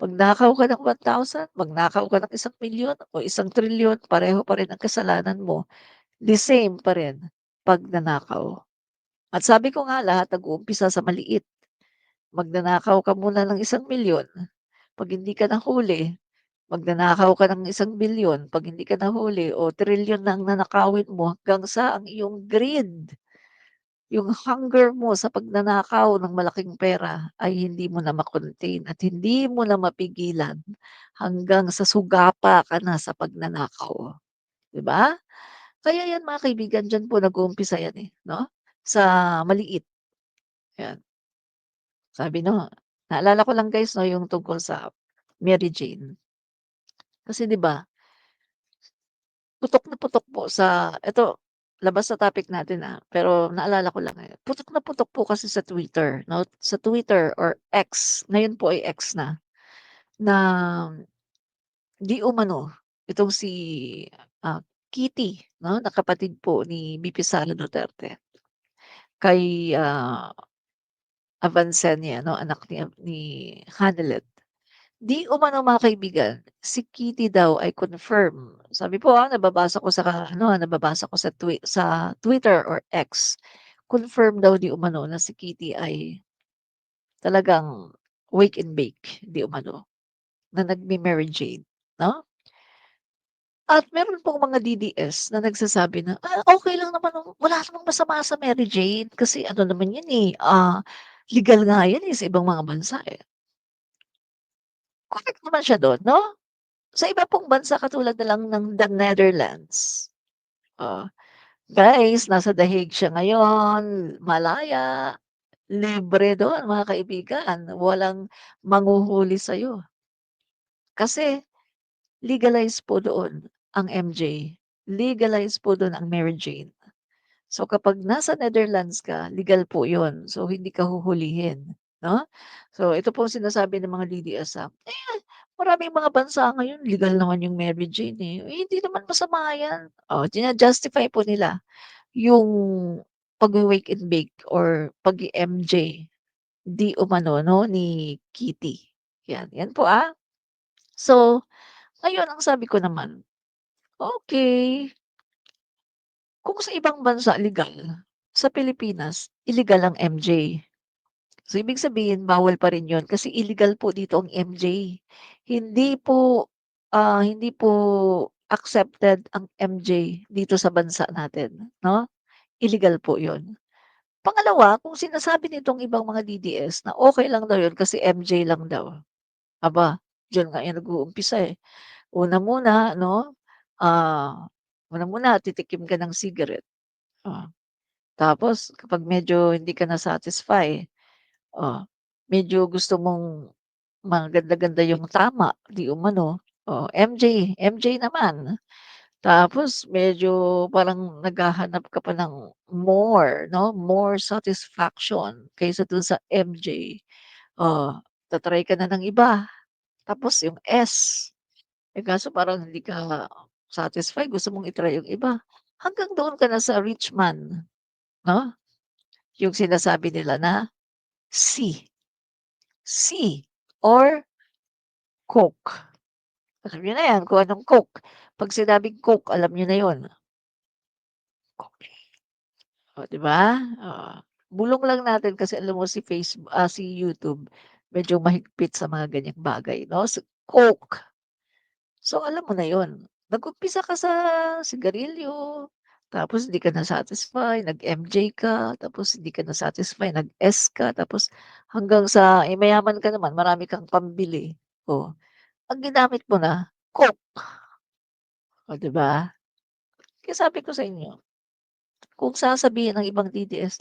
Magnakaw ka ng 1,000, magnakaw ka ng 1,000,000 o 1,000,000,000, pareho pa rin ang kasalanan mo. The same pa rin pagnanakaw. At sabi ko nga lahat nag-uumpisa sa maliit. Magnanakaw ka muna ng 1,000,000, 'pag hindi ka nahuli, magnanakaw ka ng 1,000,000,000, 'pag hindi ka nahuli o trilyon na ang nanakawin mo hanggang sa ang iyong greed, yung hunger mo sa pagnanakaw ng malaking pera ay hindi mo na ma-contain at hindi mo na mapigilan hanggang sa sugapa ka na sa pagnanakaw, 'di ba? Kaya 'yan mga kaibigan, diyan po nag-uumpisa 'yan, 'no, sa maliit, 'yan. Sabi 'no, naalala ko lang guys 'no, yung tungkol sa Mary Jane. Kasi 'di ba putok na putok po sa eto, labas sa topic natin, pero naalala ko lang, putok na putok po kasi sa Twitter 'no, sa Twitter or X, ngayon po ay X na di umano itong si, ah, Kitty 'no, na kapatid po ni VP Sara Duterte kay, Avancenia 'no, anak ni Hanelet. Di umano mga kaibigan, si Kitty daw ay confirm. Sabi po, nababasa ko sa ano, nababasa ko sa Twitter or X. Confirm daw di umano na si Kitty ay talagang wake and bake di umano, na nagme-Mary Jane, 'no? At meron pong mga DDS na nagsasabi na, okey lang naman wala namang masama sa Mary Jane kasi ano naman 'yan, legal nga 'yan, sa ibang mga bansa, eh. Correct naman siya dun, 'no? Sa iba pong bansa katulad na lang ng the Netherlands, oh, guys nasa The Hague siya ngayon, malaya, libre dun mga kaibigan, walang manghuhuli sa'yo. Kasi legalize po doon ang MJ, legalize po dun ang Mary Jane. So kapag nasa Netherlands ka, legal po yun, so hindi ka huhulihin, 'no? So ito pong sinasabi ng mga DDS, maraming mga bansa ngayon legal naman yung Mary Jane, hindi naman masama yan. Jina-justify po nila yung pagwe-wake and bake or pag-i-MJ di umano 'no, ni Kitty, yan. Yan po, So, ngayon ang sabi ko naman, okey, kung sa ibang bansa legal, sa Pilipinas illegal ang MJ. So, ibig sabihin bawal pa rin yun kasi illegal po dito ang MJ. Hindi po, hindi po accepted ang MJ dito sa bansa natin, 'no? Illegal po yun. Pangalawa, kung sinasabi nitong ibang mga DDS na okey lang daw yun kasi MJ lang daw. Aba, diyan nga yan nag-uumpisa, eh. Una muna 'no, una muna titikim ka ng cigarette, oh. Tapos kapag medyo hindi ka na-satisfy, medyo gusto mong maganda-ganda yung tama, di umano, MJ naman. Tapos medyo parang naghahanap ka pa ng more 'no, more satisfaction kaysa dun sa MJ. Ta-try ka na ng iba, tapos yung S, kaso parang hindi ka satisfy, gusto mong i-try yung iba. Hanggang doon ka na sa rich man 'no, yung sinasabi nila na C, C or Coke. Alam niyo na 'yan kung anong Coke. 'Pag sinabing Coke, alam niyo na 'yun. Oh, 'di ba? Oo. Bulong lang natin kasi alam mo si YouTube medyo mahigpit sa mga ganyang bagay 'no, Coke. So, alam mo na 'yun. Nag-umpisa ka sa sigarilyo, tapos hindi ka na-satisfy, nag-MJ ka, tapos hindi ka na-satisfy, nag-S ka, tapos hanggang sa, mayaman ka naman, marami kang pambili. Oh, ang ginamit mo na, Coke. Oh, 'di ba? Kaya sabi ko sa inyo, kung sasabihin ng ibang DDS,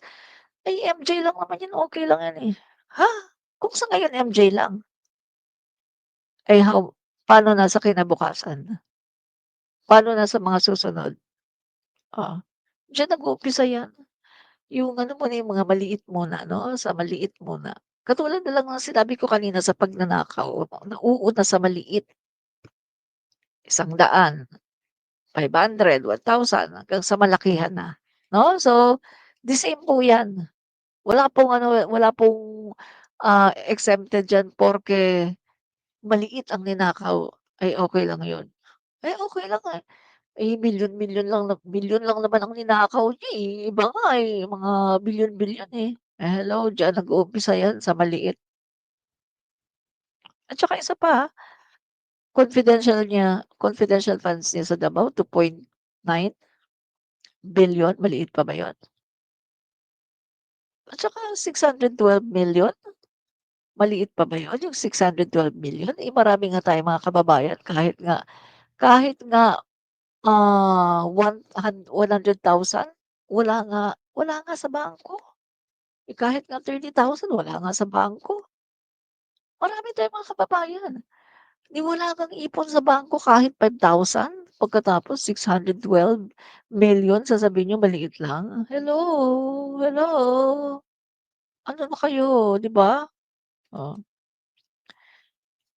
"Ay, MJ lang naman 'yan, okey lang 'yan, eh." Ha? Kung sa ngayon MJ lang, paano na sa kinabukasan? Paano na sa mga susunod? Oo, diyan nag-uumpisa 'yan. Yung ano muna, yung mga maliit muna 'no, sa maliit muna. Katulad na lang ng sinabi ko kanina sa pagnanakaw, nauuna sa maliit, 100, 500, 1,000 hanggang sa malakihan na, 'no? So, the same po 'yan. Wala pong exempted diyan porke maliit ang ninakaw ay okey lang 'yun. Ay okey lang, milyon-milyon lang milyon lang naman ang ninakaw niya, iba nga, mga bilyon-bilyon, eh. Hello, diyan nag-uumpisa 'yan sa maliit. At saka isa pa, confidential funds niya sa Davao 2.9 billion, maliit pa ba 'yun? At saka 612 million, maliit pa ba 'yun, yung 612 million? Marami nga tayong mga kababayan kahit nga, 100,000 wala nga sa bangko. Kahit nga 30,000 wala nga sa bangko. Marami tayong mga kababayan, wala kang ipon sa bangko kahit 5,000 pagkatapos 612 million sasabihin niyo maliit lang. Hello, hello, ano na kayo, 'di ba? Oh.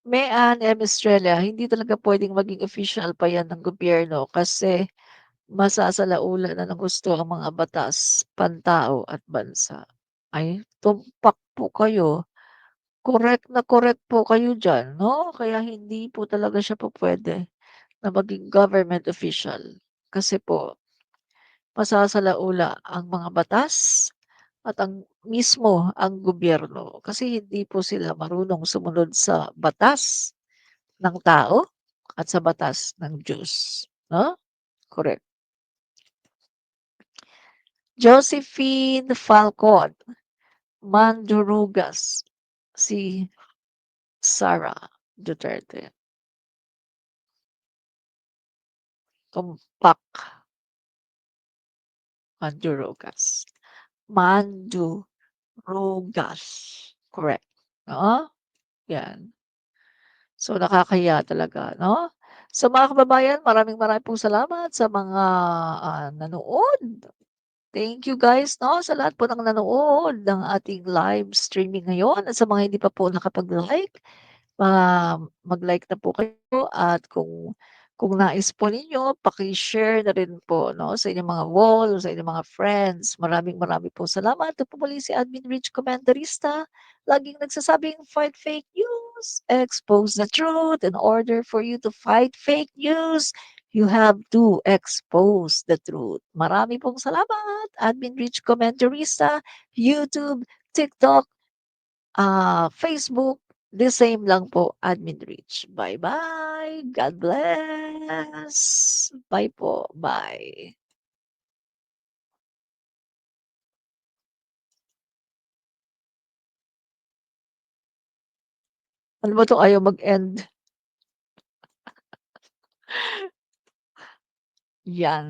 May-an M. Estrella, hindi talaga puwedeng maging official pa 'yan ng gobyerno kasi masasalaulan na ng husto ang mga batas, pantao at bansa. Ay, tumpak po kayo. Correct po kayo diyan 'no, kaya hindi po talaga siya pupuwede na maging government official. Kasi po masasalaula ang mga batas at ang gobyerno kasi hindi po sila marunong sumunod sa batas ng tao at sa batas ng Diyos, 'no? Correct. Josephine Falcon Mandurugas, si Sara Duterte. Tumpak. Mandurugas. Mandurugas. Correct, oo, 'yan. So, nakakahiya talaga 'no? So, mga kababayan, maraming pong salamat sa mga, nanood. Thank you guys 'no, sa lahat po ng nanood ng ating live streaming ngayon at sa mga hindi pa po nakapag-like, mag-like na po kayo at kung nais po ninyo paki-share na rin po 'no, sa inyong mga wall, sa inyong mga friends. Maraming po salamat. Ito po muli si Admin Rich Comentarista, laging nagsasabing, "Fight fake news, expose the truth. In order for you to fight fake news, you have to expose the truth." Marami pong salamat. Admin Rich Comentarista, YouTube, TikTok, Facebook, the same lang po, Admin Rich. Bye-bye. God bless. Bye po. Bye. Ano ba 'to, ayaw mag-end? 'Yan.